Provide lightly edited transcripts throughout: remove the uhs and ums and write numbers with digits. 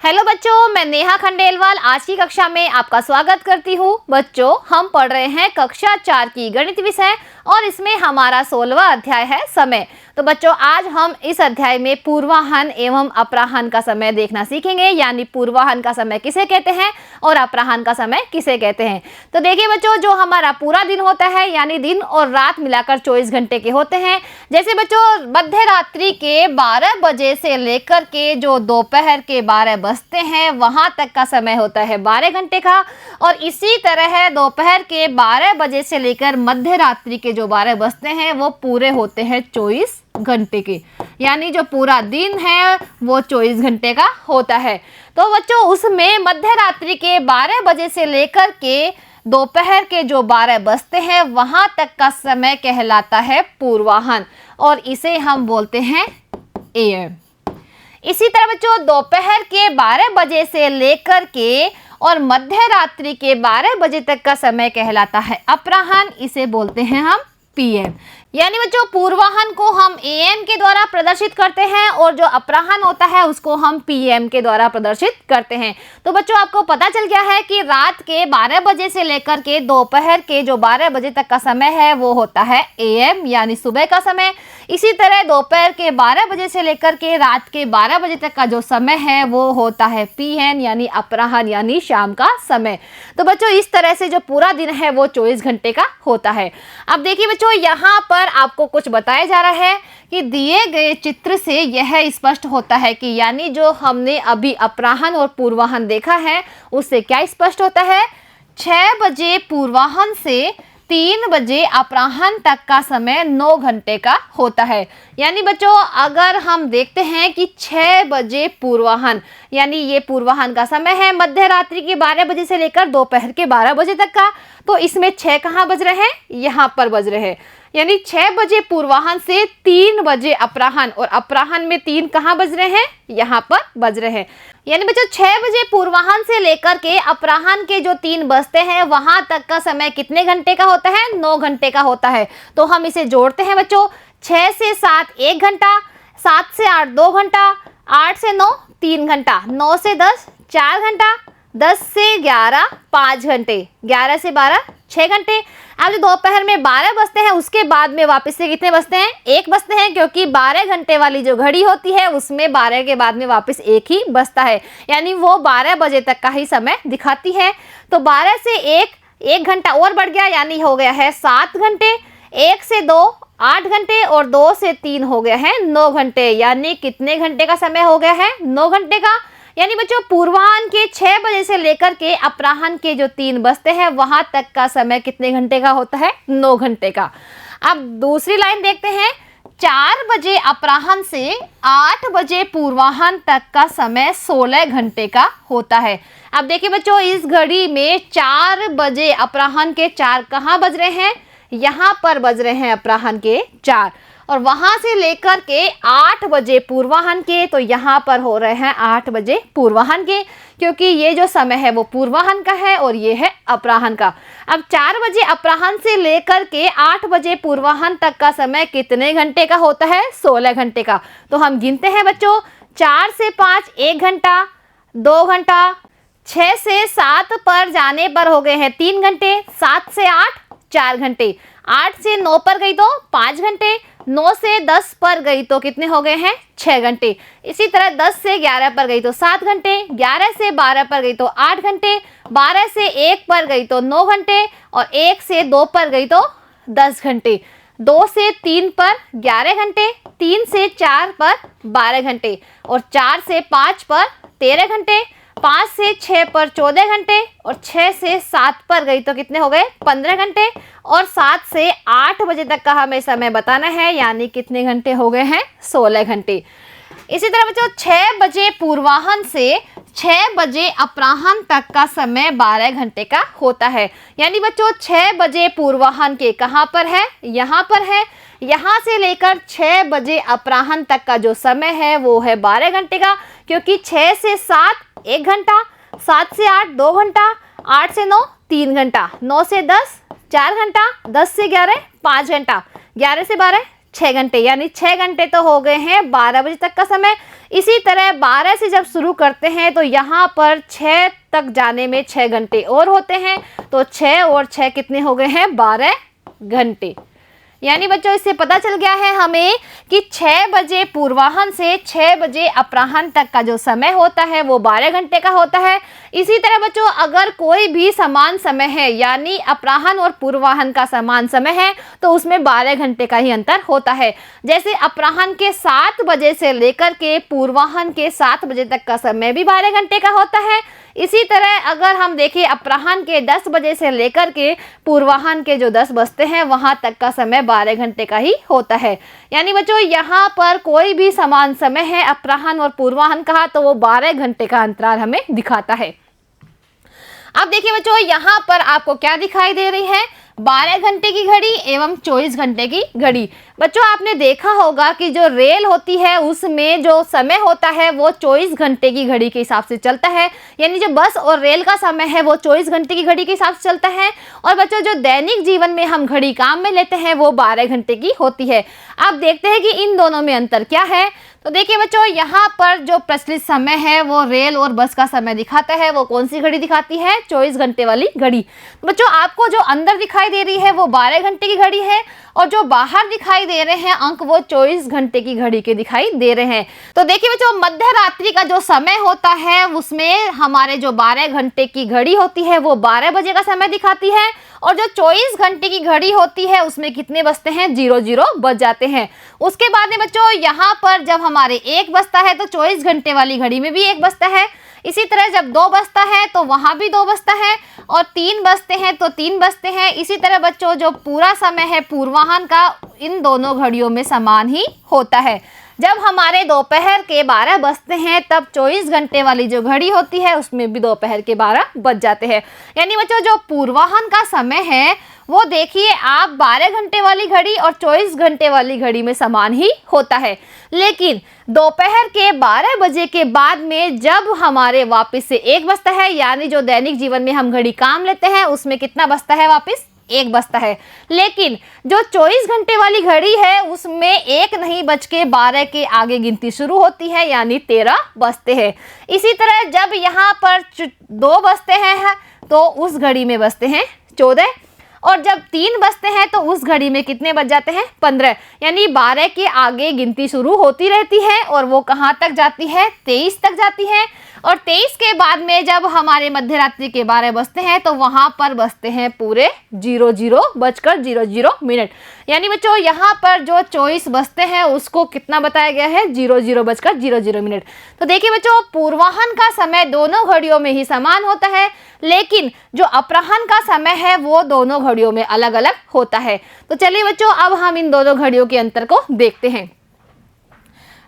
Hello बच्चों, मैं नेहा खंडेलवाल आज की कक्षा में आपका स्वागत करती हूँ। बच्चों, हम पढ़ रहे हैं कक्षा 4 की गणित विषय और इसमें हमारा 16वां अध्याय है समय। तो बच्चों, आज हम इस अध्याय में पूर्वाह्न एवं अपराह्न का समय देखना सीखेंगे, यानी पूर्वाह्न का समय किसे कहते हैं और अपराह्न का समय किसे कहते हैं। तो देखिए बच्चों, जो हमारा पूरा दिन होता है यानी दिन और रात मिलाकर 24 घंटे के होते हैं। जैसे बच्चों, मध्य रात्रि के 12 बजे से लेकर के जो दोपहर के 12 बजते हैं वहां तक का समय होता है 12 घंटे का, और इसी तरह दोपहर के 12 बजे से लेकर मध्य रात्रि के जो 12 बजते हैं वो पूरे होते हैं 24 घंटे के, यानी जो पूरा दिन है वो 24 घंटे का होता है। तो बच्चों, उसमें मध्य रात्रि के 12 बजे से लेकर के दोपहर के जो 12 बजते हैं वहां तक का समय कहलाता है पूर्वाह्न, और इसे हम बोलते हैं एएम। इसी तरह बच्चों, दोपहर के 12 बजे से लेकर के और मध्य रात्रि के 12 बजे तक का समय कहलाता है अपराह्न, इसे बोलते हैं हम पीएम। यानी बच्चों, पूर्वाह्न को हम एएम के द्वारा प्रदर्शित करते हैं और जो अपराह्न होता है उसको हम पीएम के द्वारा प्रदर्शित करते हैं। तो बच्चों, आपको पता चल गया है कि रात के 12 बजे से लेकर के दोपहर के जो 12 बजे तक का समय है वो होता है एएम, यानी सुबह का समय। इसी तरह दोपहर के 12 बजे से लेकर के रात के 12 बजे तक का जो समय है वो होता है पीएन, यानी अपराह्न, यानी शाम का समय। तो बच्चों, इस तरह से जो पूरा दिन है वो 24 घंटे का होता है। अब देखिए बच्चों, यहाँ पर आपको कुछ बताया जा रहा है कि दिए गए चित्र से यह स्पष्ट होता है कि यानी जो हमने अभी अपराह्न और पूर्वाह्न देखा है उससे क्या स्पष्ट होता है, 6 बजे पूर्वाह्न से 3 बजे अपराह्न तक का समय 9 घंटे का होता है। यानी बच्चों, अगर हम देखते हैं कि 6 बजे पूर्वाह्न, यानी ये पूर्वाह्न का समय है मध्य रात्रि के 12 बजे से लेकर दोपहर के 12 बजे तक का, तो इसमें 6 कहाँ बज रहे हैं, यहाँ पर बज रहे हैं। यानी 6 बजे पूर्वाह्न से 3 बजे अपराह्न, और अपराह्न में 3 कहाँ बज रहे हैं, यहाँ पर बज रहे हैं। यानी बच्चों, 6 बजे पूर्वाह्न से लेकर के अपराह्न के जो 3 बजते हैं वहां तक का समय कितने घंटे का होता है, 9 घंटे का होता है। तो हम इसे जोड़ते हैं बच्चों, 6 से 7 1 घंटा, 7 से 8 2 घंटा, 8 से 9 3 घंटा, 9 से 10 4 घंटा, 10 से 11 5 घंटे, 11 से 12 6 घंटे। अब जो दोपहर में 12 बजते हैं उसके बाद में वापस से कितने बजते हैं, 1 बजते हैं, क्योंकि 12 घंटे वाली जो घड़ी होती है उसमें 12 के बाद में वापस 1 ही बजता है, यानी वो 12 बजे तक का ही समय दिखाती है। तो 12 से 1 घंटा और बढ़ गया, यानी हो गया है 7 घंटे, 1 से 2 8 घंटे, और 2 से 3 हो गया है 9 घंटे। यानी कितने घंटे का समय हो गया है, 9 घंटे का। यानी बच्चों, पूर्वाह्न के 6 बजे से लेकर के अपराह्न के जो 3 बजते हैं वहां तक का समय कितने घंटे का होता है, 9 घंटे का। अब दूसरी लाइन देखते हैं, 4 बजे अपराह्न से 8 बजे पूर्वाह्न तक का समय 16 घंटे का होता है। अब देखिए बच्चों, इस घड़ी में 4 बजे अपराह्न के 4 कहाँ बज रहे हैं, यहाँ पर बज रहे हैं अपराह्न के 4, और वहां से लेकर के 8 बजे पूर्वाह्न के, तो यहाँ पर हो रहे हैं 8 बजे पूर्वाह्न के, क्योंकि ये जो समय है वो पूर्वाह्न का है और ये है अपराह्न का। अब 4 बजे अपराह्न से लेकर के 8 बजे पूर्वाह्न तक का समय कितने घंटे का होता है, 16 घंटे का। तो हम गिनते हैं बच्चों, 4 से 5 1 घंटा 2 घंटा, 6 से 7 पर जाने पर हो गए हैं 3 घंटे, 7 से 8 4 घंटे, 8 से 9 पर गई तो 5 घंटे, 9 से 10 पर गई तो कितने हो गए हैं, 6 घंटे। इसी तरह 10 से 11 पर गई तो 7 घंटे, 11 से 12 पर गई तो 8 घंटे, 12 से 1 पर गई तो 9 घंटे, और 1 से 2 पर गई तो 10 घंटे, 2 से 3 पर 11 घंटे, 3 से 4 पर 12 घंटे, और 4 से 5 पर 13 घंटे, 5 से 6 पर 14 घंटे, और 6 से 7 पर गई तो कितने हो गए, 15 घंटे, और 7 से 8 बजे तक का हमें समय बताना है, यानी कितने घंटे हो गए हैं, 16 घंटे। इसी तरह बच्चों, 6 बजे पूर्वाह्न से 6 बजे अपराह्न तक का समय 12 घंटे का होता है। यानी बच्चों, 6 बजे पूर्वाह्न के कहाँ पर है, यहाँ पर है। यहाँ से लेकर 6 बजे अपराह्न तक का जो समय है वो है 12 घंटे का, क्योंकि 6 से 7 1 घंटा, 7 से 8 2 घंटा, 8 से 9 3 घंटा, 9 से 10 4 घंटा, 10 से 11 5 घंटा, 11 से 12 6 घंटे, यानी 6 घंटे तो हो गए हैं 12 बजे तक का समय। इसी तरह 12 से जब शुरू करते हैं तो यहाँ पर 6 तक जाने में 6 घंटे और होते हैं, तो 6 और 6 कितने हो गए हैं 12 घंटे। यानी बच्चों इससे पता चल गया है हमें कि 6 बजे पूर्वाह्न से 6 बजे अपराह्न तक का जो समय होता है वो 12 घंटे का होता है। इसी तरह बच्चों अगर कोई भी समान समय है, यानी अपराह्न और पूर्वाह्न का समान समय है, तो उसमें 12 घंटे का ही अंतर होता है। जैसे अपराह्न के 7 बजे से लेकर के पूर्वाह्न के 7 बजे तक का समय भी 12 घंटे का होता है। इसी तरह अगर हम देखें अपराह्न के 10 बजे से लेकर के पूर्वाह्न के जो 10 बजते हैं वहां तक का समय 12 घंटे का ही होता है। यानी बच्चों यहाँ पर कोई भी समान समय है अपराह्न और पूर्वाह्न का, तो वो 12 घंटे का अंतराल हमें दिखाता है। अब देखिए बच्चों यहाँ पर आपको क्या दिखाई दे रही है, 12 घंटे की घड़ी एवं 24 घंटे की घड़ी। बच्चों आपने देखा होगा कि जो रेल होती है उसमें जो समय होता है वो 24 घंटे की घड़ी के हिसाब से चलता है, यानी जो बस और रेल का समय है वो 24 घंटे की घड़ी के हिसाब से चलता है। और बच्चों जो दैनिक जीवन में हम घड़ी काम में लेते हैं वो 12 घंटे की होती है। अब देखते हैं कि इन दोनों में अंतर क्या है। तो देखिए बच्चों यहाँ पर जो प्रचलित समय है वो रेल और बस का समय दिखाता है, वो कौन सी घड़ी दिखाती है, 24 घंटे वाली घड़ी। तो बच्चों आपको जो अंदर दिखाई दे रही है वो 12 घंटे की घड़ी है, और जो बाहर दिखाई दे रहे हैं अंक वो 24 घंटे की घड़ी के दिखाई दे रहे हैं। तो देखिए बच्चों मध्य रात्रि का जो समय होता है उसमें हमारे जो 12 घंटे की घड़ी होती है वो 12 बजे का समय दिखाती है, और जो 24 घंटे की घड़ी होती है उसमें कितने बजते हैं, 00 बज जाते हैं। उसके बाद में बच्चों यहाँ पर जब हमारे 1 बजता है तो 24 घंटे वाली घड़ी में भी 1 बजता है। इसी तरह जब 2 बजता है तो वहाँ भी 2 बजता है, और 3 बजते हैं तो 3 बजते हैं। इसी तरह बच्चों जो पूरा समय है पूर्वाह्न का इन दोनों घड़ियों में समान ही होता है। जब हमारे दोपहर के 12 बजते हैं तब 24 घंटे वाली जो घड़ी होती है उसमें भी दोपहर के 12 बज जाते हैं। यानी बच्चों जो पूर्वाह्न का समय है वो देखिए आप 12 घंटे वाली घड़ी और 24 घंटे वाली घड़ी में समान ही होता है। लेकिन दोपहर के 12 बजे के बाद में जब हमारे वापस से 1 बजता है, यानी जो दैनिक जीवन में हम घड़ी काम लेते हैं उसमें कितना बजता है, वापस 1 बजता है। लेकिन जो 24 घंटे वाली घड़ी है उसमें 1 नहीं बज के 12 के आगे गिनती शुरू होती है, यानी 13 बजते हैं। इसी तरह जब यहाँ पर 2 बजते हैं तो उस घड़ी में बजते हैं 14, और जब 3 बजते हैं तो उस घड़ी में कितने बज जाते हैं, 15। यानी 12 के आगे गिनती शुरू होती रहती है और वो कहाँ तक जाती है, 23 तक जाती है। और 23 के बाद में जब हमारे मध्य रात्रि के 12 बजते हैं तो वहाँ पर बजते हैं पूरे 00 बजकर 00 मिनट। यानी बच्चों यहाँ पर जो 24 बजते हैं उसको कितना बताया गया है, 00 बजकर 00 मिनट। तो देखिए बच्चों पूर्वाह्न का समय दोनों घड़ियों में ही समान होता है, लेकिन जो अपराह्न का समय है वो दोनों घड़ियों में अलग अलग होता है। तो चलिए बच्चों अब हम इन दोनों घड़ियों के अंतर को देखते हैं।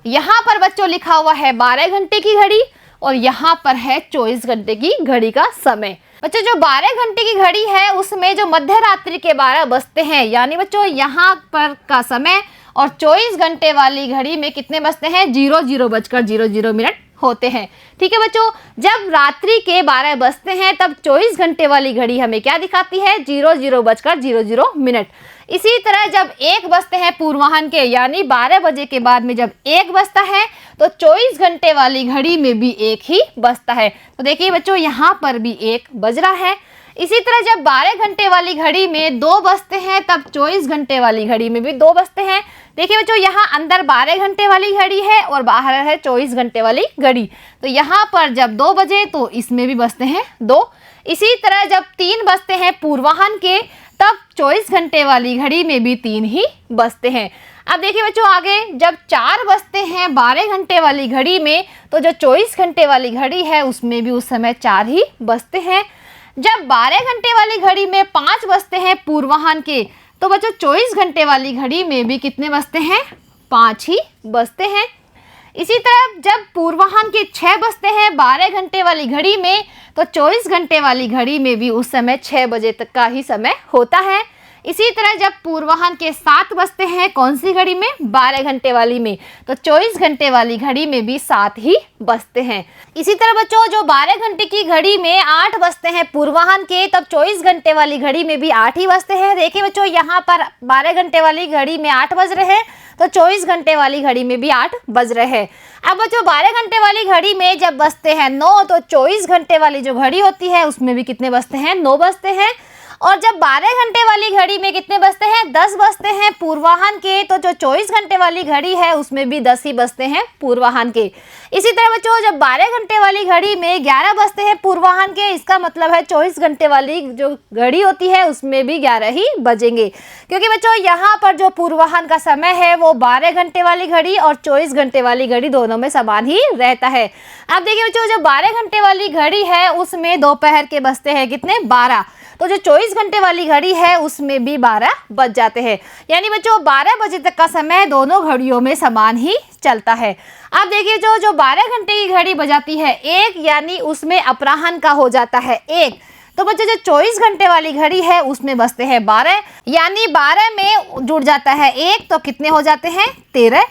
यहाँ पर बच्चों लिखा हुआ है 12 घंटे की घड़ी, और यहाँ पर है 24 घंटे की घड़ी का समय। बच्चों जो 12 घंटे की घड़ी है उसमें जो मध्य रात्रि के 12 बजते हैं, यानी बच्चों यहाँ पर का समय, और 24 घंटे वाली घड़ी में कितने बजते हैं, 00 बजकर 00 मिनट होते हैं। ठीक है बच्चों, जब रात्रि के 12 बजते हैं तब 24 घंटे वाली घड़ी हमें क्या दिखाती है, 00 बजकर 00 मिनट। इसी तरह जब 1 बजते हैं पूर्वाह्न के, यानी 12 बजे के बाद में जब 1 बजता है तो 24 घंटे वाली घड़ी में भी 1 ही बजता है। तो देखिए बच्चों यहाँ पर भी 1 बज रहा है। इसी तरह जब 12 घंटे वाली घड़ी में 2 बजते हैं तब 24 घंटे वाली घड़ी में भी 2 बजते हैं। देखिए बच्चों यहाँ अंदर 12 घंटे वाली घड़ी है और बाहर है 24 घंटे वाली घड़ी। तो यहाँ पर जब 2 बजे तो इसमें भी बजते हैं 2। इसी तरह जब 3 बजते हैं पूर्वाह्न के तब 24 घंटे वाली घड़ी में भी 3 ही बजते हैं। अब देखिए बच्चों आगे जब 4 बजते हैं 12 घंटे वाली घड़ी में तो जो 24 घंटे वाली घड़ी है उसमें भी उस समय 4 ही बजते हैं। जब 12 घंटे वाली घड़ी में 5 बजते हैं पूर्वाह्न के तो बच्चों 24 घंटे वाली घड़ी में भी कितने बजते हैं, 5 ही बजते हैं। इसी तरह जब पूर्वाह्न के 6 बजते हैं 12 घंटे वाली घड़ी में तो 24 घंटे वाली घड़ी में भी उस समय 6 बजे तक का ही समय होता है। इसी तरह जब पूर्वाह्न के 7 बजते हैं कौन सी घड़ी में, 12 घंटे वाली में, तो 24 घंटे वाली घड़ी में भी 7 ही बजते हैं। इसी तरह बच्चों जो 12 घंटे की घड़ी में 8 बजते हैं पूर्वाह्न के, तब 24 घंटे वाली घड़ी में भी 8 ही बजते हैं। देखिए बच्चों यहाँ पर 12 घंटे वाली घड़ी में 8 बज रहे हैं, तो 24 घंटे वाली घड़ी में भी 8 बज रहे हैं। अब बच्चों 12 घंटे वाली घड़ी में जब बजते हैं 9, तो 24 घंटे वाली जो घड़ी होती है उसमें भी कितने बजते हैं, 9 बजते हैं। और जब 12 घंटे वाली घड़ी में कितने बजते हैं, 10 बजते हैं पूर्वाह्न के, तो जो 24 घंटे वाली घड़ी है उसमें भी 10 ही बजते हैं पूर्वाह्न के। इसी तरह बच्चों जब 12 घंटे वाली घड़ी में 11 बजते हैं पूर्वाह्न के, इसका मतलब है 24 घंटे वाली जो घड़ी होती है उसमें भी 11 ही बजेंगे, क्योंकि बच्चों यहाँ पर जो पूर्वाह्न का समय है वो 12 घंटे वाली घड़ी और 24 घंटे वाली घड़ी दोनों में समान ही रहता है। अब देखिए बच्चों जो 12 घंटे वाली घड़ी है उसमें दोपहर के बजते हैं कितने, 12, तो जो 24 घंटे वाली घड़ी है उसमें भी 12 बज जाते हैं। यानी बच्चों 12 बजे तक का समय दोनों घड़ियों में समान ही चलता है। अब देखिए जो 12 घंटे की घड़ी बजाती है 1, यानी उसमें अपराह्न का हो जाता है 1, तो बच्चों जो 24 घंटे वाली घड़ी है उसमें बजते हैं 12, यानी 12 में जुड़ जाता है 1, तो कितने हो जाते हैं, 13।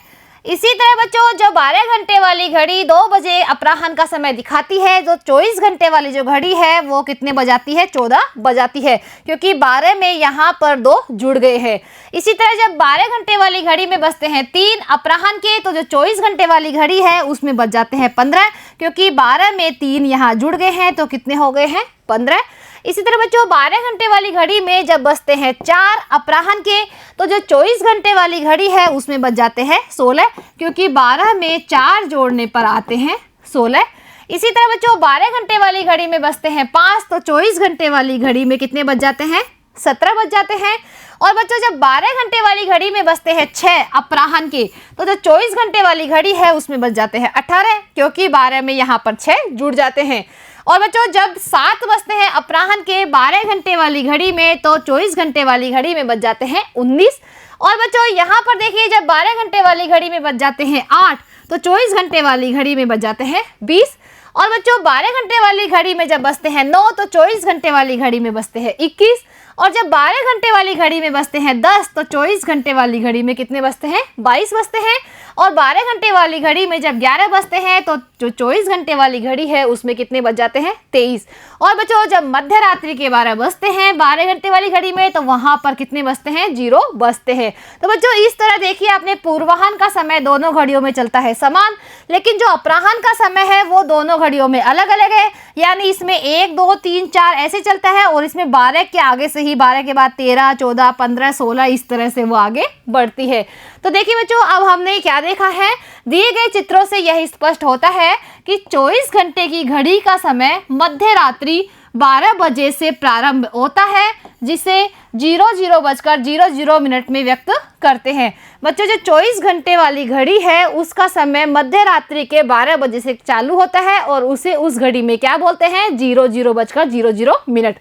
इसी तरह बच्चों जो 12 घंटे वाली घड़ी 2 बजे अपराह्न का समय दिखाती है, जो 24 घंटे वाली जो घड़ी है वो कितने बजाती है, 14 बजाती है, क्योंकि 12 में यहाँ पर 2 जुड़ गए हैं। इसी तरह जब 12 घंटे वाली घड़ी में बजते हैं 3 अपराह्न के, तो जो 24 घंटे वाली घड़ी है उसमें बज जाते हैं 15, क्योंकि 12 में 3 यहाँ जुड़ गए हैं, तो कितने हो गए हैं, 15। इसी तरह बच्चों 12 घंटे वाली घड़ी में जब बजते हैं 4 अपराह्न के, तो जो 24 घंटे वाली घड़ी है उसमें बज जाते हैं 16, क्योंकि 12 में 4 जोड़ने पर आते हैं 16। इसी तरह बच्चों 12 घंटे वाली घड़ी में बजते हैं 5, तो 24 घंटे वाली घड़ी में कितने बज जाते हैं, 17 बज जाते हैं। और बच्चों जब 12 घंटे वाली घड़ी में बजते हैं 6 अपराह्न के, तो जो 24 घंटे वाली घड़ी है उसमें बज जाते हैं 18, क्योंकि 12 में यहाँ पर 6 जुड़ जाते हैं। और बच्चों जब 7 बजते हैं अपराह्न के 12 घंटे वाली घड़ी में, तो 24 घंटे वाली घड़ी में बज जाते हैं 19। और बच्चों यहाँ पर देखिए जब 12 घंटे वाली घड़ी में बज जाते हैं 8, तो 24 घंटे वाली घड़ी में बज जाते हैं 20। और बच्चों 12 घंटे वाली घड़ी में जब बजते हैं 9, तो 24 घंटे वाली घड़ी में बजते हैं 21। और जब 12 घंटे वाली घड़ी में बजते हैं 10, तो 24 घंटे वाली घड़ी में कितने बजते हैं, 22 बजते हैं। और 12 घंटे वाली घड़ी में जब 11 बजते हैं, तो जो 24 घंटे वाली घड़ी है उसमें कितने बज जाते हैं, 23। और बच्चों जब मध्य रात्रि के 12 बजते हैं 12 घंटे वाली घड़ी में, तो वहां पर कितने बजते हैं, 0 बजते हैं। तो बच्चों इस तरह देखिए आपने पूर्वाह्न का समय दोनों घड़ियों में चलता है समान, लेकिन जो अपराह्न का समय है वो दोनों घड़ियों में अलग अलग है। यानी इसमें 1, 2, 3, 4 ऐसे चलता है, और इसमें 12 के आगे से ही 12 के बाद 13, 14, 15, 16 इस तरह से वो आगे बढ़ती है। तो देखिए बच्चों अब हमने क्या देखा है, दिए गए चित्रों से यह स्पष्ट होता है कि 24 घंटे की घड़ी का समय मध्य रात्रि 12 बजे से प्रारंभ होता है, जिसे 00 बजकर 00 मिनट में व्यक्त करते हैं। बच्चों जो 24 घंटे वाली घड़ी है उसका समय मध्य रात्रि के 12 बजे से चालू होता है, और उसे उस घड़ी में क्या बोलते हैं, 00 बजकर 00 मिनट।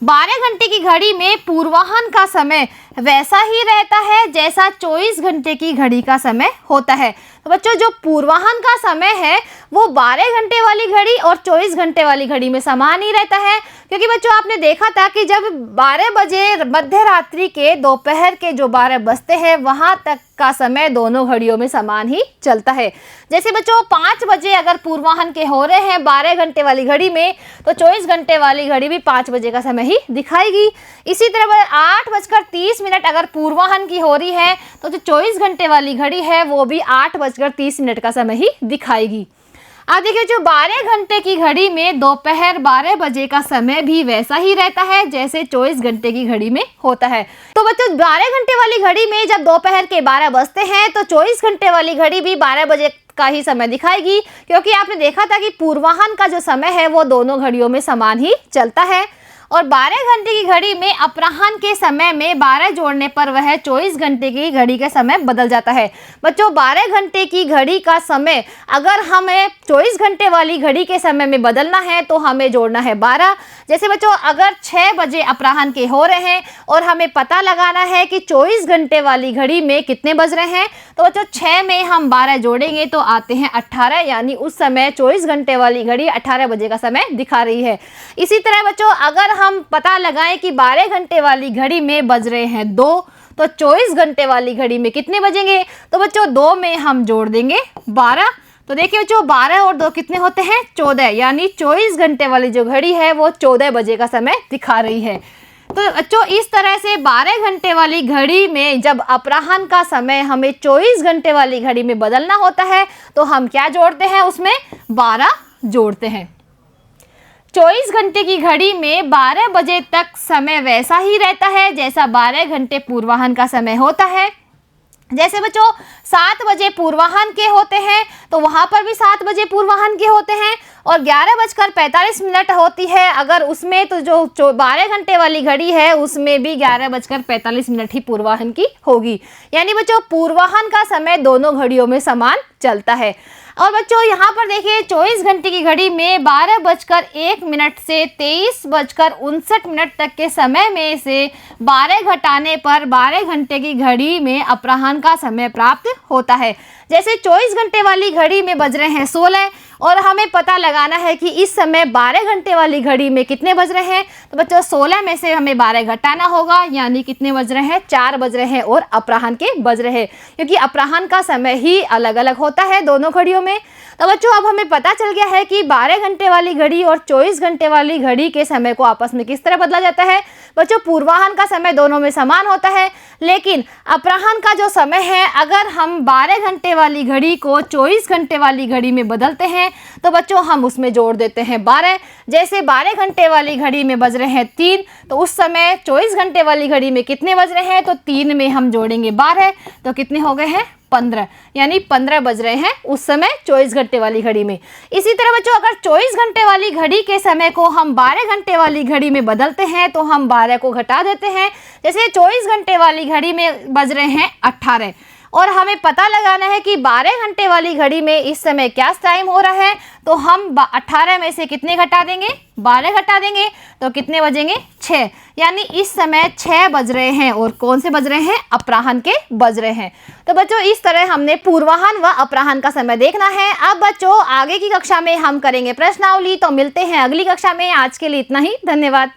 12 घंटे की घड़ी में पूर्वाह्न का समय वैसा ही रहता है जैसा 24 घंटे की घड़ी का समय होता है। तो बच्चों जो पूर्वाह्न का समय है वो 12 घंटे वाली घड़ी और 24 घंटे वाली घड़ी में समान ही रहता है, क्योंकि बच्चों आपने देखा था कि जब 12 बजे मध्य रात्रि के दोपहर के जो 12 बजते हैं वहां तक का समय दोनों घड़ियों में समान ही चलता है। जैसे बच्चों 5 बजे अगर पूर्वाह्न के हो रहे हैं 12 घंटे वाली घड़ी में, तो 24 घंटे वाली घड़ी भी 5 बजे का समय ही दिखाएगी। इसी तरह 8:30 अगर पूर्वाह्न की हो रही है, तो जो 24 घंटे वाली घड़ी है वो भी 8:30 का समय ही दिखाएगी। अब देखिए जो 12 घंटे की घड़ी में दोपहर 12 बजे का समय भी वैसा ही रहता है जैसे 24 घंटे की घड़ी में होता है। तो बच्चों 12 घंटे वाली घड़ी में जब दोपहर के 12 बजते हैं तो 24 घंटे वाली घड़ी भी 12 बजे का ही समय दिखाएगी, क्योंकि आपने देखा था कि पूर्वाह्न का जो समय है वो दोनों घड़ियों में समान ही चलता है। और 12 घंटे की घड़ी में अपराह्न के समय में 12 जोड़ने पर वह 24 घंटे की घड़ी का समय बदल जाता है। बच्चों 12 घंटे की घड़ी का समय अगर हमें 24 घंटे वाली घड़ी के समय में बदलना है तो हमें जोड़ना है 12। जैसे बच्चों अगर 6 बजे अपराह्न के हो रहे हैं और हमें पता लगाना है कि 24 घंटे वाली घड़ी में कितने बज रहे हैं, तो बच्चों 6 में हम 12 जोड़ेंगे तो आते हैं 18, यानी उस समय 24 घंटे वाली घड़ी 18 बजे का समय दिखा रही है। इसी तरह बच्चों अगर हम पता लगाएं कि 12 घंटे वाली घड़ी में बज रहे हैं 2, तो 24 घंटे वाली घड़ी में कितने बजेंगे? तो बच्चों 2 में हम जोड़ देंगे 12। तो देखिए बच्चों 12 और 2 कितने होते हैं? 14, यानी 24 घंटे वाली जो घड़ी है वो 14 बजे का समय दिखा रही है। तो बच्चों इस तरह से 12 घंटे वाली घड़ी में जब अपराह्न का समय हमें 24 घंटे वाली घड़ी में बदलना होता है तो हम क्या जोड़ते हैं? उसमें 12 जोड़ते हैं। 24 घंटे की घड़ी में 12 बजे तक समय वैसा ही रहता है जैसा 12 घंटे पूर्वाह्न का समय होता है। जैसे बच्चों 7 बजे पूर्वाह्न के होते हैं तो वहाँ पर भी 7 बजे पूर्वाह्न के होते हैं, और 11:45 होती है अगर उसमें, तो जो 12 घंटे वाली घड़ी है उसमें भी 11:45 ही पूर्वाह्न की होगी। यानी बच्चों पूर्वाह्न का समय दोनों घड़ियों में समान चलता है। और बच्चों यहाँ पर देखिए 24 घंटे की घड़ी में 12:01 से 23:59 तक के समय में से 12 घटाने पर 12 घंटे की घड़ी में अपराह्न का समय प्राप्त होता है। जैसे 24 घंटे वाली घड़ी में बज रहे हैं 16, और हमें पता लगाना है कि इस समय 12 घंटे वाली घड़ी में कितने बज रहे हैं। तो बच्चों 16 में से हमें 12 घटाना होगा, यानी कितने बज रहे हैं? 4 बज रहे हैं और अपराह्न के बज रहे हैं, क्योंकि अपराह्न का समय ही अलग अलग होता है दोनों घड़ियों में। तो बच्चों अब हमें पता चल गया है कि 12 घंटे वाली घड़ी और 24 घंटे वाली घड़ी के समय को आपस में किस तरह बदला जाता है। बच्चों पूर्वाह्न का समय दोनों में समान होता है, लेकिन अपराह्न का जो समय है अगर हम 12 घंटे वाली घड़ी को 24 घंटे वाली घड़ी में बदलते हैं तो बच्चों हम उसमें जोड़ देते हैं 12। जैसे 12 घंटे वाली घड़ी में बज रहे हैं 3, तो उस समय 24 घंटे वाली घड़ी में कितने बज रहे हैं? तो 3 में हम जोड़ेंगे 12, तो कितने हो गए हैं? 15, यानी 15 बज रहे हैं उस समय 24 घंटे वाली घड़ी में। इसी तरह बच्चों अगर 24 घंटे वाली घड़ी के समय को हम 12 घंटे वाली घड़ी में बदलते हैं तो हम 12 को घटा देते हैं। जैसे 24 घंटे वाली घड़ी में बज रहे हैं 18, और हमें पता लगाना है कि 12 घंटे वाली घड़ी में इस समय क्या टाइम हो रहा है, तो हम 18 में से कितने घटा देंगे? 12 घटा देंगे, तो कितने बजेंगे? 6, यानी इस समय 6 बज रहे हैं, और कौन से बज रहे हैं? अपराह्न के बज रहे हैं। तो बच्चों इस तरह हमने पूर्वाह्न व अपराह्न का समय देखना है। अब बच्चों आगे की कक्षा में हम करेंगे प्रश्नावली, तो मिलते हैं अगली कक्षा में। आज के लिए इतना ही, धन्यवाद।